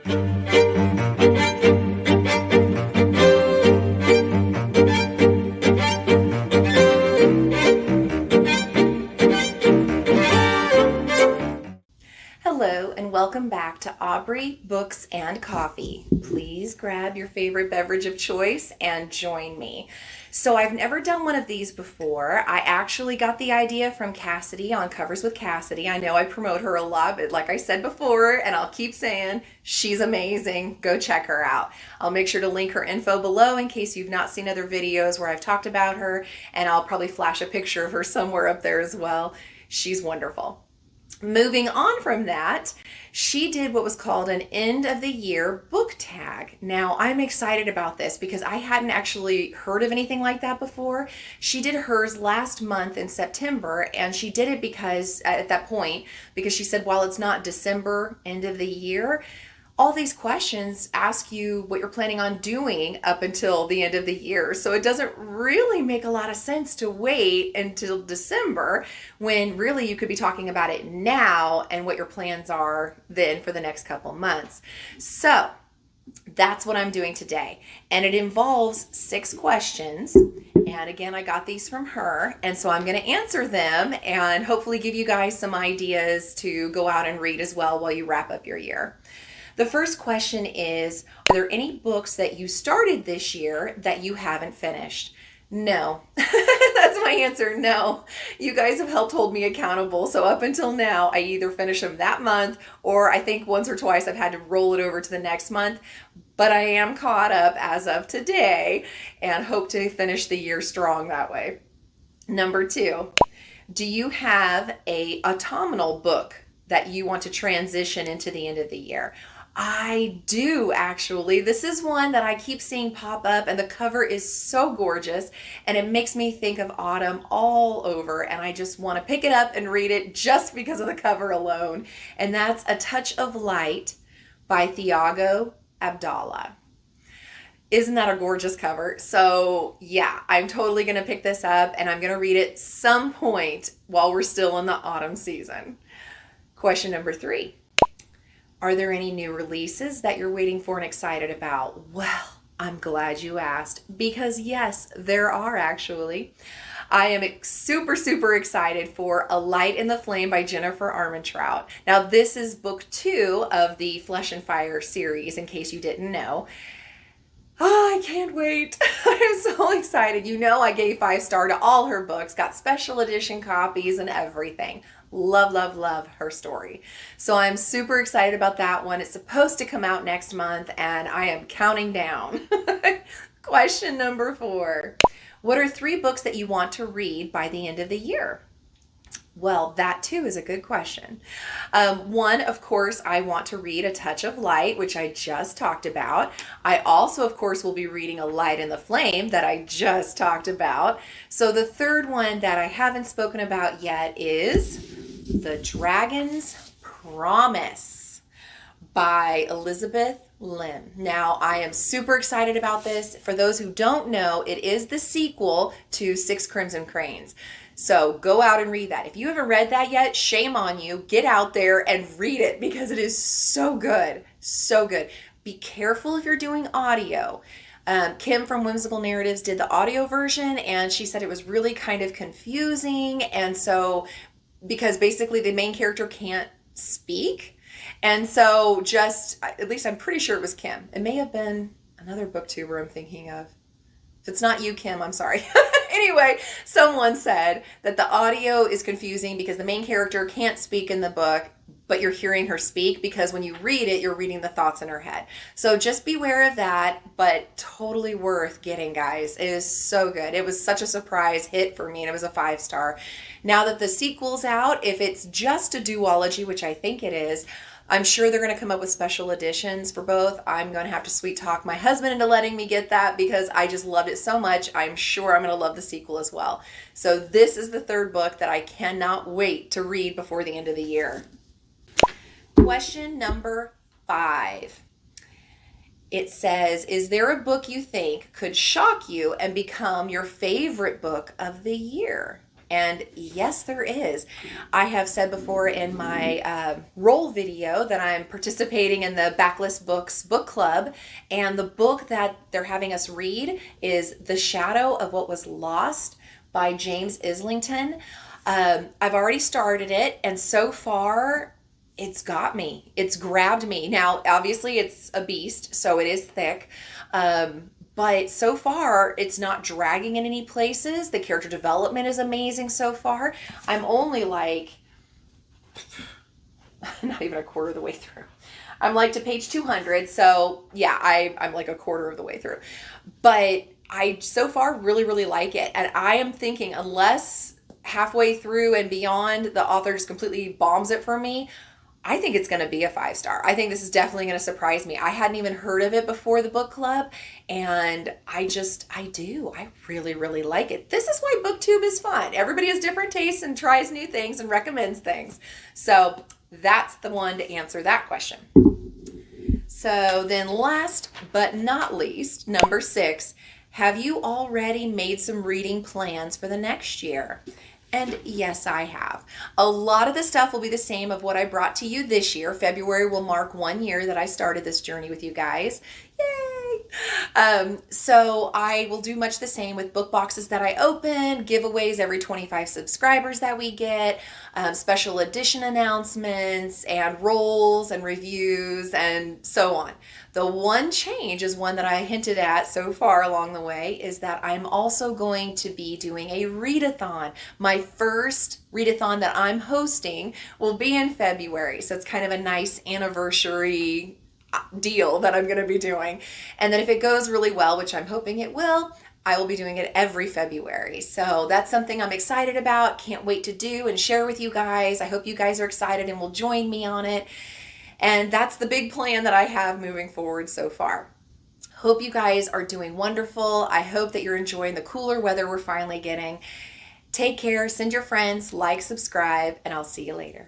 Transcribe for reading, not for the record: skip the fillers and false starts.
Hello and welcome back to Aubrey Books and Coffee. Please grab your favorite beverage of choice and join me. So I've never done one of these before. I actually got the idea from Cassidy on Covers with Cassidy. I know I promote her a lot, but like I said before, and I'll keep saying, she's amazing. Go check her out. I'll make sure to link her info below in case you've not seen other videos where I've talked about her, and I'll probably flash a picture of her somewhere up there as well. She's wonderful. Moving on from that, she did what was called an end of the year book tag. Now, I'm excited about this because I hadn't actually heard of anything like that before. She did hers last month in September, and she did it because at that point, because she said, while it's not December, end of the year, all these questions ask you what you're planning on doing up until the end of the year. So it doesn't really make a lot of sense to wait until December when really you could be talking about it now and what your plans are then for the next couple months. So that's what I'm doing today. And it involves 6 questions. And again, I got these from her. And so I'm going to answer them and hopefully give you guys some ideas to go out and read as well while you wrap up your year. The first question is, are there any books that you started this year that you haven't finished? No. That's my answer, no. You guys have helped hold me accountable. So up until now, I either finish them that month or I think once or twice I've had to roll it over to the next month. But I am caught up as of today and hope to finish the year strong that way. Number 2, do you have a autumnal book that you want to transition into the end of the year? I do, actually. This is one that I keep seeing pop up, and the cover is so gorgeous, and it makes me think of autumn all over, and I just want to pick it up and read it just because of the cover alone. And that's A Touch of Light by Thiago Abdallah. Isn't that a gorgeous cover? So yeah, I'm totally going to pick this up, and I'm going to read it some point while we're still in the autumn season. Question number 3. Are there any new releases that you're waiting for and excited about? Well, I'm glad you asked because yes, there are actually. I am super, super excited for A Light in the Flame by Jennifer Armentrout. Now, this is book 2 of the Flesh and Fire series, in case you didn't know. Oh, I can't wait. I'm so excited. You know, I gave 5-star to all her books, got special edition copies and everything. Love, love, love her story. So I'm super excited about that one. It's supposed to come out next month and I am counting down. Question number 4. What are 3 books that you want to read by the end of the year? Well, that too is a good question. One, of course, I want to read A Touch of Light, which I just talked about. I also, of course, will be reading A Light in the Flame that I just talked about. So the third one that I haven't spoken about yet is The Dragon's Promise by Elizabeth Lim. Now, I am super excited about this. For those who don't know, it is the sequel to 6 Crimson Cranes. So go out and read that. If you haven't read that yet, shame on you. Get out there and read it because it is so good. So good. Be careful if you're doing audio. Kim from Whimsical Narratives did the audio version and she said it was really kind of confusing. And so, because basically the main character can't speak. And so at least I'm pretty sure it was Kim. It may have been another booktuber I'm thinking of. If it's not you, Kim, I'm sorry. Anyway, someone said that the audio is confusing because the main character can't speak in the book, but you're hearing her speak because when you read it, you're reading the thoughts in her head. So just beware of that, but totally worth getting, guys. It is so good. It was such a surprise hit for me, and it was a 5-star. Now that the sequel's out, if it's just a duology, which I think it is, I'm sure they're going to come up with special editions for both. I'm going to have to sweet talk my husband into letting me get that because I just loved it so much. I'm sure I'm going to love the sequel as well. So this is the 3rd book that I cannot wait to read before the end of the year. Question number 5. It says, is there a book you think could shock you and become your favorite book of the year? And yes, there is. I have said before in my roll video that I'm participating in the Backlist Books book club, and the book that they're having us read is The Shadow of What Was Lost by James Islington. I've already started it, and so far it's got me. It's grabbed me. Now, obviously, it's a beast, so it is thick. But so far, it's not dragging in any places. The character development is amazing so far. I'm only like, not even a quarter of the way through. I'm like to page 200. So yeah, I'm like a quarter of the way through. But I so far really, really like it. And I am thinking, unless halfway through and beyond, the author just completely bombs it for me, I think it's going to be a 5-star. I think this is definitely going to surprise me. I hadn't even heard of it before the book club, and I really, really like it. This is why BookTube is fun. Everybody has different tastes and tries new things and recommends things. So that's the one to answer that question. So then last but not least, number 6, have you already made some reading plans for the next year? And yes, I have. A lot of the stuff will be the same of what I brought to you this year. February will mark 1 year that I started this journey with you guys. Yay! So I will do much the same with book boxes that I open, giveaways every 25 subscribers that we get, special edition announcements, and rolls and reviews, and so on. The one change is one that I hinted at so far along the way, is that I'm also going to be doing a readathon. My first readathon that I'm hosting will be in February, so it's kind of a nice anniversary deal that I'm going to be doing. And then if it goes really well, which I'm hoping it will, I will be doing it every February. So that's something I'm excited about. Can't wait to do and share with you guys. I hope you guys are excited and will join me on it. And that's the big plan that I have moving forward so far. Hope you guys are doing wonderful. I hope that you're enjoying the cooler weather we're finally getting. Take care, send your friends, like, subscribe, and I'll see you later.